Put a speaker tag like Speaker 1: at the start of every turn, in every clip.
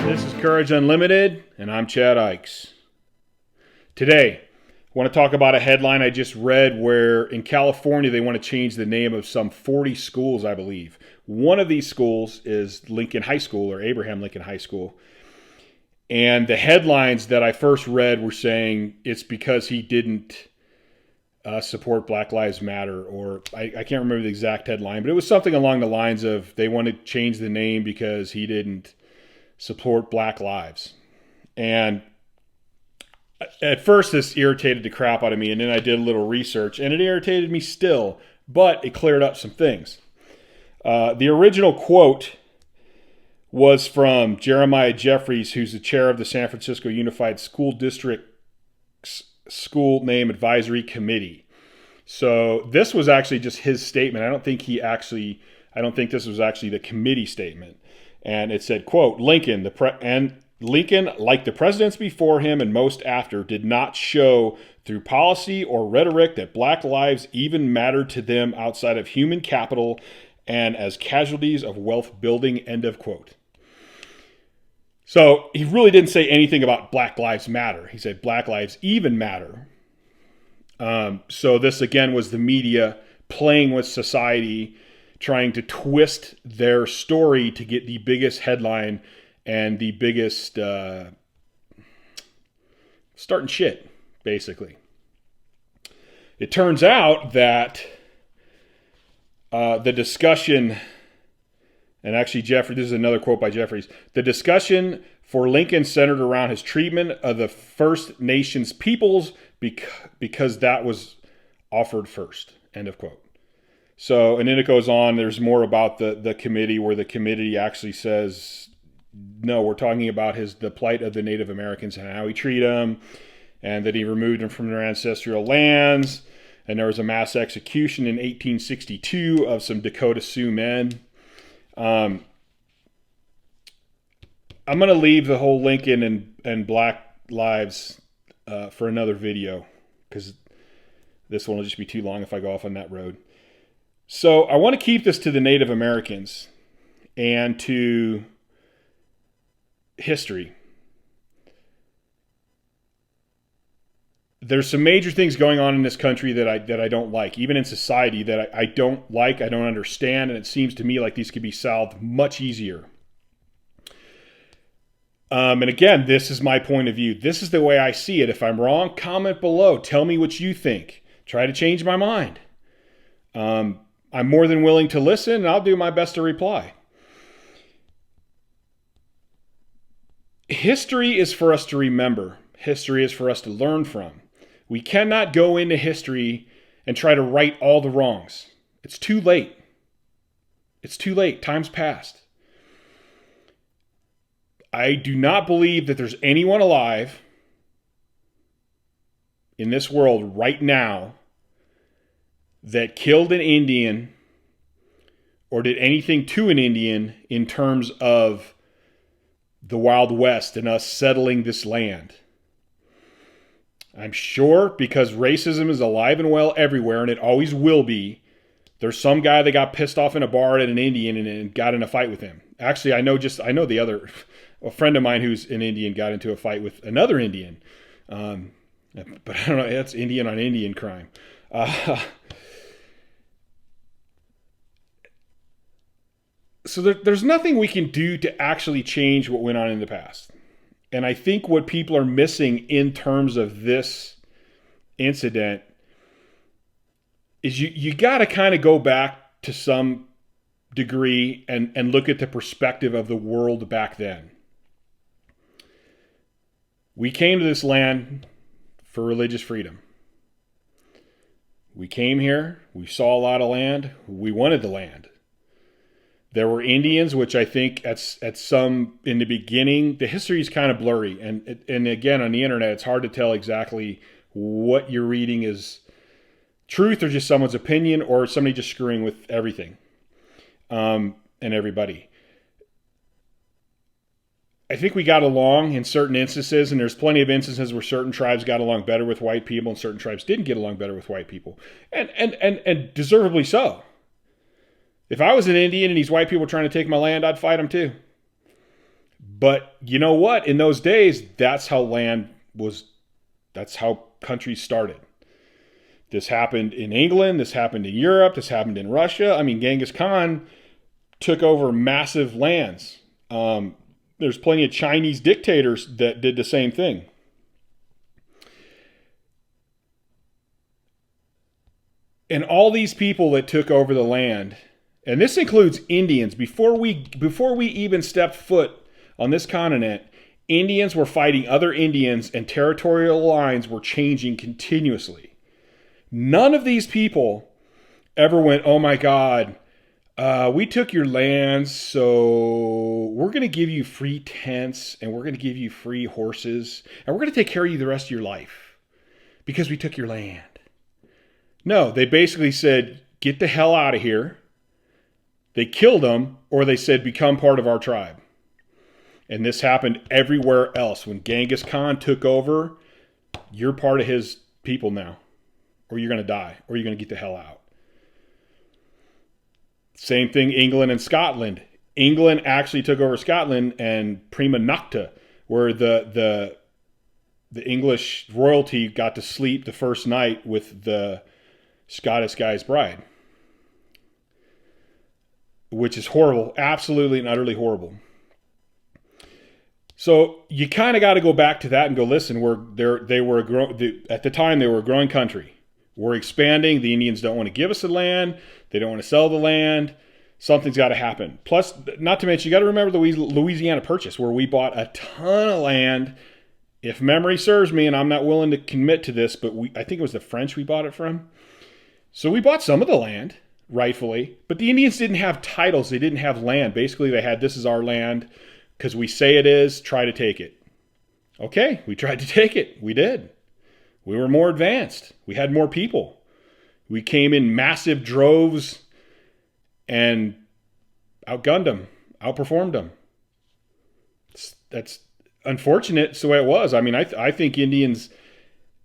Speaker 1: This is Courage Unlimited, and I'm Chad Ikes. Today, I want to talk about a headline I just read where in California they want to change the name of some 40 schools, I believe. One of these schools is Lincoln High School, or Abraham Lincoln High School. And the headlines that I first read were saying it's because he didn't support Black Lives Matter, or I can't remember the exact headline, but it was something along the lines of they want to change the name because he didn't support Black lives. And at first this irritated the crap out of me, and then I did a little research and it irritated me still, but it cleared up some things. The original quote was from Jeremiah Jeffries, who's the chair of the San Francisco Unified School District's School Name Advisory Committee. So this was actually just his statement. I don't think this was actually the committee statement. And it said, quote, Lincoln, like the presidents before him and most after, did not show through policy or rhetoric that Black lives even mattered to them outside of human capital and as casualties of wealth building, end of quote. So he really didn't say anything about Black Lives Matter. He said Black lives even matter. So this, again, was the media playing with society, trying to twist their story to get the biggest headline and the biggest starting shit, basically. It turns out that the discussion, and actually this is another quote by Jeffries, the discussion for Lincoln centered around his treatment of the First Nations peoples because that was offered first, end of quote. So, and then it goes on, there's more about the committee, where the committee actually says, no, we're talking about the plight of the Native Americans and how he treated them, and that he removed them from their ancestral lands, and there was a mass execution in 1862 of some Dakota Sioux men. I'm going to leave the whole Lincoln and Black lives for another video, because this one will just be too long if I go off on that road. So I want to keep this to the Native Americans and to history. There's some major things going on in this country that I don't like, even in society, that I don't like, I don't understand, and it seems to me like these could be solved much easier. And again, this is my point of view. This is the way I see it. If I'm wrong, comment below. Tell me what you think. Try to change my mind. I'm more than willing to listen, and I'll do my best to reply. History is for us to remember. History is for us to learn from. We cannot go into history and try to right all the wrongs. It's too late. It's too late. Time's passed. I do not believe that there's anyone alive in this world right now that killed an Indian or did anything to an Indian in terms of the Wild West and us settling this land. I'm sure, because racism is alive and well everywhere, and it always will be, there's some guy that got pissed off in a bar at an Indian and got in a fight with him. Actually, I know a friend of mine who's an Indian got into a fight with another Indian. But I don't know, that's Indian on Indian crime. So there's nothing we can do to actually change what went on in the past. And I think what people are missing in terms of this incident is you got to kind of go back to some degree and look at the perspective of the world back then. We came to this land for religious freedom. We came here, we saw a lot of land, we wanted the land. There were Indians, which I think at some, in the beginning, the history is kind of blurry. And again, on the internet, it's hard to tell exactly what you're reading is truth or just someone's opinion or somebody just screwing with everything and everybody. I think we got along in certain instances, and there's plenty of instances where certain tribes got along better with white people and certain tribes didn't get along better with white people. And deservedly so. If I was an Indian and these white people were trying to take my land, I'd fight them too. But you know what? In those days, that's how countries started. This happened in England. This happened in Europe. This happened in Russia. I mean, Genghis Khan took over massive lands. There's plenty of Chinese dictators that did the same thing. And all these people that took over the land, and this includes Indians, before we even stepped foot on this continent, Indians were fighting other Indians and territorial lines were changing continuously. None of these people ever went, oh my God, we took your lands, so we're going to give you free tents and we're going to give you free horses and we're going to take care of you the rest of your life because we took your land. No, they basically said, get the hell out of here. They killed them, or they said, become part of our tribe. And this happened everywhere else. When Genghis Khan took over, you're part of his people now, or you're going to die, or you're going to get the hell out. Same thing, England and Scotland. England actually took over Scotland and Prima Nocta, where the English royalty got to sleep the first night with the Scottish guy's bride, which is horrible, absolutely and utterly horrible. So you kind of got to go back to that and go, listen, at the time they were a growing country. We're expanding. The Indians don't want to give us the land. They don't want to sell the land. Something's got to happen. Plus, not to mention, you got to remember the Louisiana Purchase, where we bought a ton of land. If memory serves me, and I'm not willing to commit to this, but I think it was the French we bought it from. So we bought some of the land, rightfully, but the Indians didn't have titles. They didn't have land. Basically, they had, this is our land because we say it is, try to take it. Okay, we tried to take it. We did. We were more advanced. We had more people. We came in massive droves and outgunned them, outperformed them. That's unfortunate. It's the way it was. I mean, I think Indians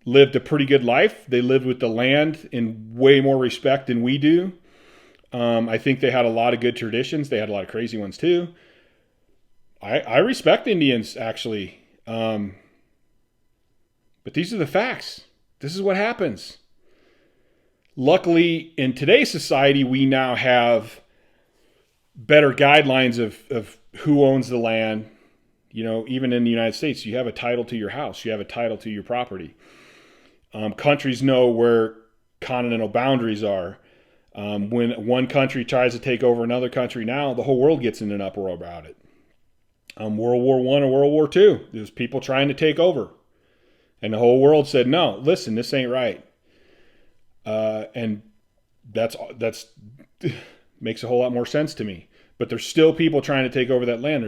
Speaker 1: lived a pretty good life. They lived with the land in way more respect than we do. I think they had a lot of good traditions. They had a lot of crazy ones too. I respect Indians, actually. But these are the facts. This is what happens. Luckily, in today's society, we now have better guidelines of who owns the land. You know, even in the United States, you have a title to your house. You have a title to your property. Countries know where continental boundaries are. When one country tries to take over another country now, the whole world gets in an uproar about it. World War I and World War II, there's people trying to take over. And the whole world said, no, listen, this ain't right. And that's makes a whole lot more sense to me. But there's still people trying to take over that land.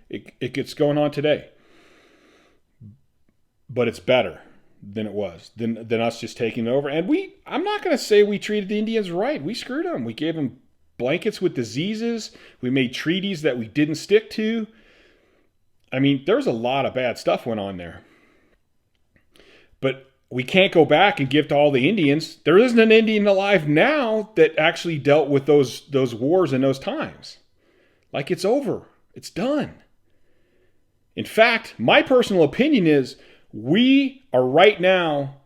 Speaker 1: It gets going on today. But it's better than it was, than us just taking over. And I'm not going to say we treated the Indians right. We screwed them. We gave them blankets with diseases. We made treaties that we didn't stick to. I mean, there's a lot of bad stuff went on there. But we can't go back and give to all the Indians. There isn't an Indian alive now that actually dealt with those wars in those times. Like, it's over. It's done. In fact, my personal opinion is we are right now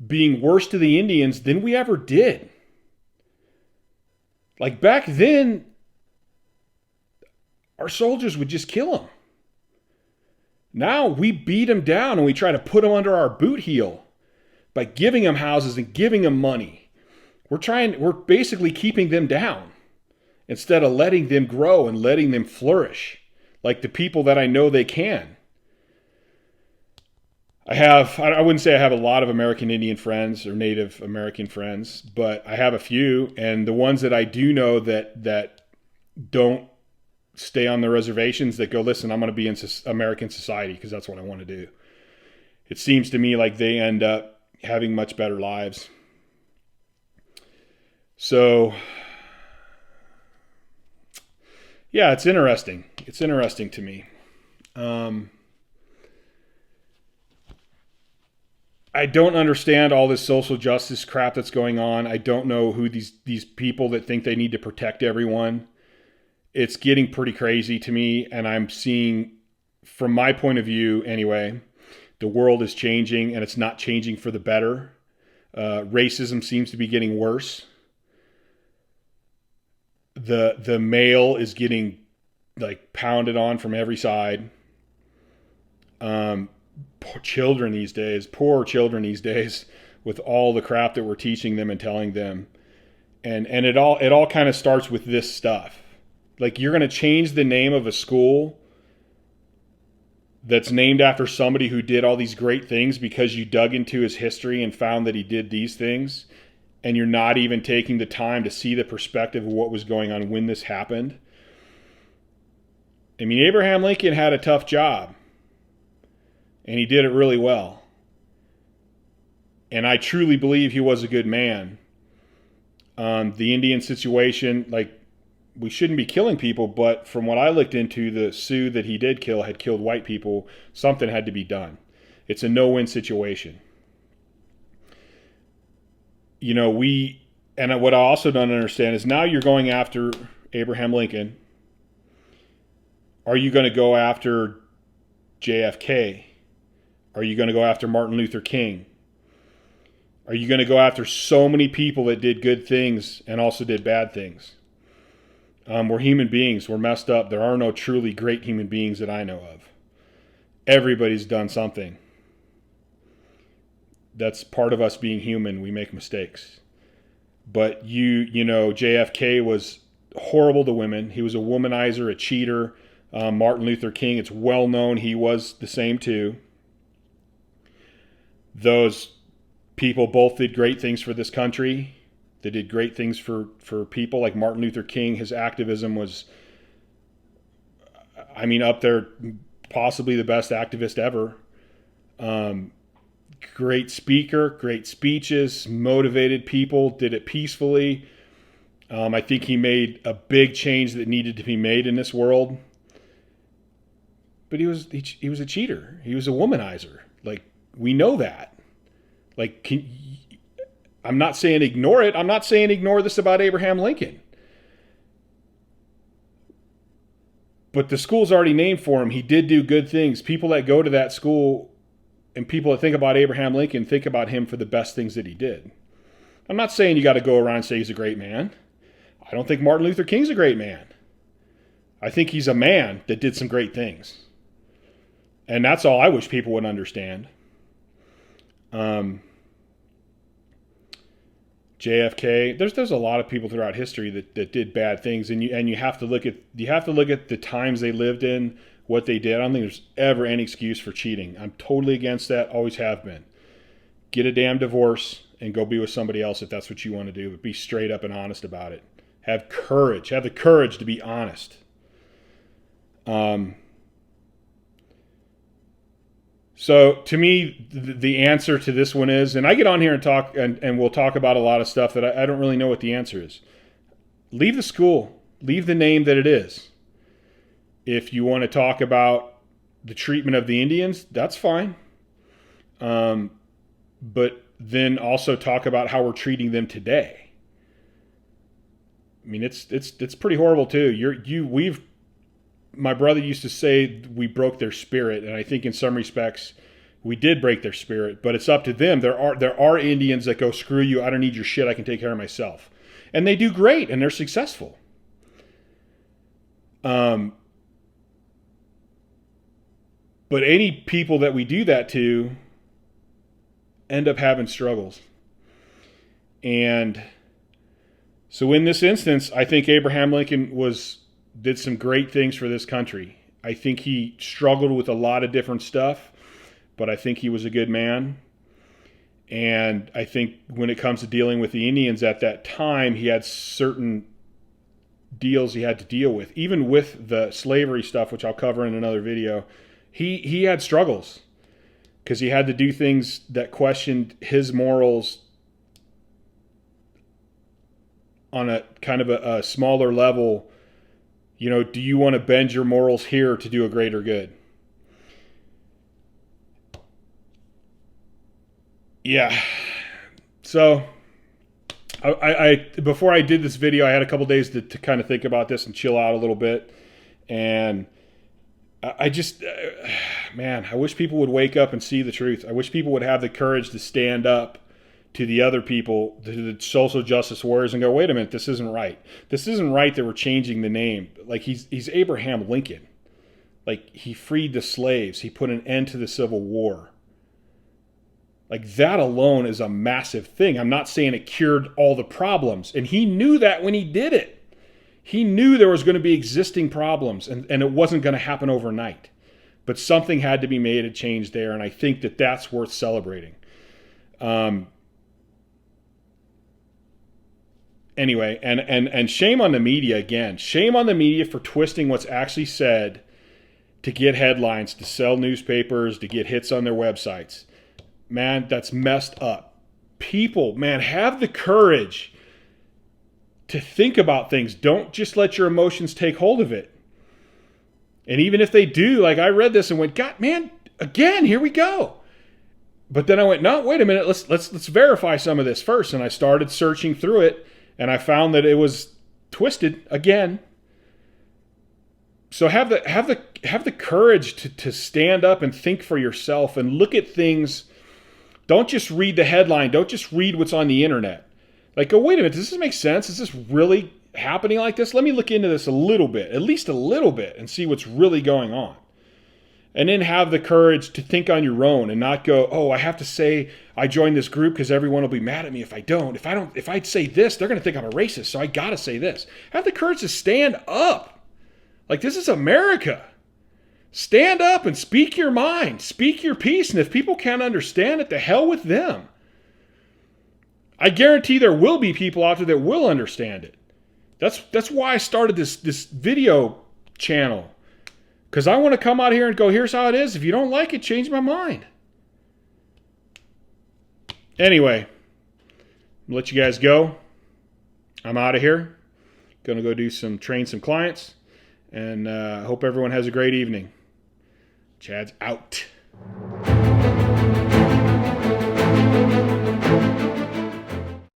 Speaker 1: being worse to the Indians than we ever did. Like, back then, our soldiers would just kill them. Now we beat them down and we try to put them under our boot heel by giving them houses and giving them money. We're basically keeping them down instead of letting them grow and letting them flourish like the people that I know they can. I wouldn't say I have a lot of American Indian friends or Native American friends, but I have a few, and the ones that I do know that don't stay on the reservations, that go, listen, I'm going to be in American society because that's what I want to do. It seems to me like they end up having much better lives. So, yeah, it's interesting. It's interesting to me. I don't understand all this social justice crap that's going on. I don't know who these people that think they need to protect everyone. It's getting pretty crazy to me, and I'm seeing, from my point of view anyway, the world is changing, and it's not changing for the better. Racism seems to be getting worse. The male is getting like pounded on from every side. Poor children these days, with all the crap that we're teaching them and telling them, and it all kind of starts with this stuff. Like, you're going to change the name of a school that's named after somebody who did all these great things because you dug into his history and found that he did these things, and you're not even taking the time to see the perspective of what was going on when this happened. I mean, Abraham Lincoln had a tough job, and he did it really well. And I truly believe he was a good man. The Indian situation, like, we shouldn't be killing people, but from what I looked into, the Sioux that he did kill had killed white people. Something had to be done. It's a no-win situation. You know, and what I also don't understand is, now you're going after Abraham Lincoln. Are you going to go after JFK? Are you going to go after Martin Luther King? Are you going to go after so many people that did good things and also did bad things? We're human beings. We're messed up. There are no truly great human beings that I know of. Everybody's done something. That's part of us being human. We make mistakes. But you know, JFK was horrible to women. He was a womanizer, a cheater. Martin Luther King, it's well known he was the same too. Those people both did great things for this country. They did great things for people. Like Martin Luther King, his activism was, I mean, up there, possibly the best activist ever. Great speaker, great speeches, motivated people, did it peacefully. I think he made a big change that needed to be made in this world. But he was a cheater. He was a womanizer. Like, we know that. Like, I'm not saying ignore it. I'm not saying ignore this about Abraham Lincoln. But the school's already named for him. He did do good things. People that go to that school and people that think about Abraham Lincoln think about him for the best things that he did. I'm not saying you got to go around and say he's a great man. I don't think Martin Luther King's a great man. I think he's a man that did some great things. And that's all I wish people would understand. JFK, there's a lot of people throughout history that did bad things, and you have to look at the times they lived in, what they did. I don't think there's ever any excuse for cheating. I'm totally against that, always have been. Get a damn divorce and go be with somebody else if that's what you want to do, but be straight up and honest about it. Have courage. Have the courage to be honest. So to me, the answer to this one is, and I get on here and talk, and we'll talk about a lot of stuff that I don't really know what the answer is. Leave the school. Leave the name that it is. If you want to talk about the treatment of the Indians, that's fine. But then also talk about how we're treating them today. I mean, it's pretty horrible too. My brother used to say we broke their spirit, and I think in some respects we did break their spirit, but it's up to them. There are Indians that go, screw you, I don't need your shit, I can take care of myself. And they do great, and they're successful. But any people that we do that to end up having struggles. And so in this instance, I think Abraham Lincoln did some great things for this country. I think he struggled with a lot of different stuff, but I think he was a good man. And I think when it comes to dealing with the Indians at that time, he had certain deals he had to deal with. Even with the slavery stuff, which I'll cover in another video, he had struggles because he had to do things that questioned his morals on a kind of a smaller level. You know, do you want to bend your morals here to do a greater good? Yeah. So I before I did this video, I had a couple days to kind of think about this and chill out a little bit. And I just, man, I wish people would wake up and see the truth. I wish people would have the courage to stand up to the other people, to the social justice warriors, and go, wait a minute, this isn't right. This isn't right that we're changing the name. Like, he's Abraham Lincoln. Like, he freed the slaves. He put an end to the Civil War. Like, that alone is a massive thing. I'm not saying it cured all the problems. And he knew that when he did it. He knew there was going to be existing problems, and it wasn't going to happen overnight. But something had to be made a change there, and I think that that's worth celebrating. Anyway, and shame on the media again. Shame on the media for twisting what's actually said to get headlines, to sell newspapers, to get hits on their websites. Man, that's messed up. People, man, have the courage to think about things. Don't just let your emotions take hold of it. And even if they do, like, I read this and went, God, man, again, here we go. But then I went, no, wait a minute, let's verify some of this first. And I started searching through it, and I found that it was twisted again. So have the courage to stand up and think for yourself and look at things. Don't just read the headline. Don't just read what's on the internet. Like, go, wait a minute, does this make sense? Is this really happening like this? Let me look into this a little bit, at least a little bit, and see what's really going on. And then have the courage to think on your own and not go, oh, I have to say I joined this group because everyone will be mad at me if I don't. If I say this, they're going to think I'm a racist, so I got to say this. Have the courage to stand up. Like, this is America. Stand up and speak your mind. Speak your piece. And if people can't understand it, the hell with them. I guarantee there will be people out there that will understand it. That's why I started this video channel. Because I want to come out here and go, here's how it is. If you don't like it, change my mind. Anyway, I'll let you guys go. I'm out of here. Going to go train some clients. And I hope everyone has a great evening. Chad's out.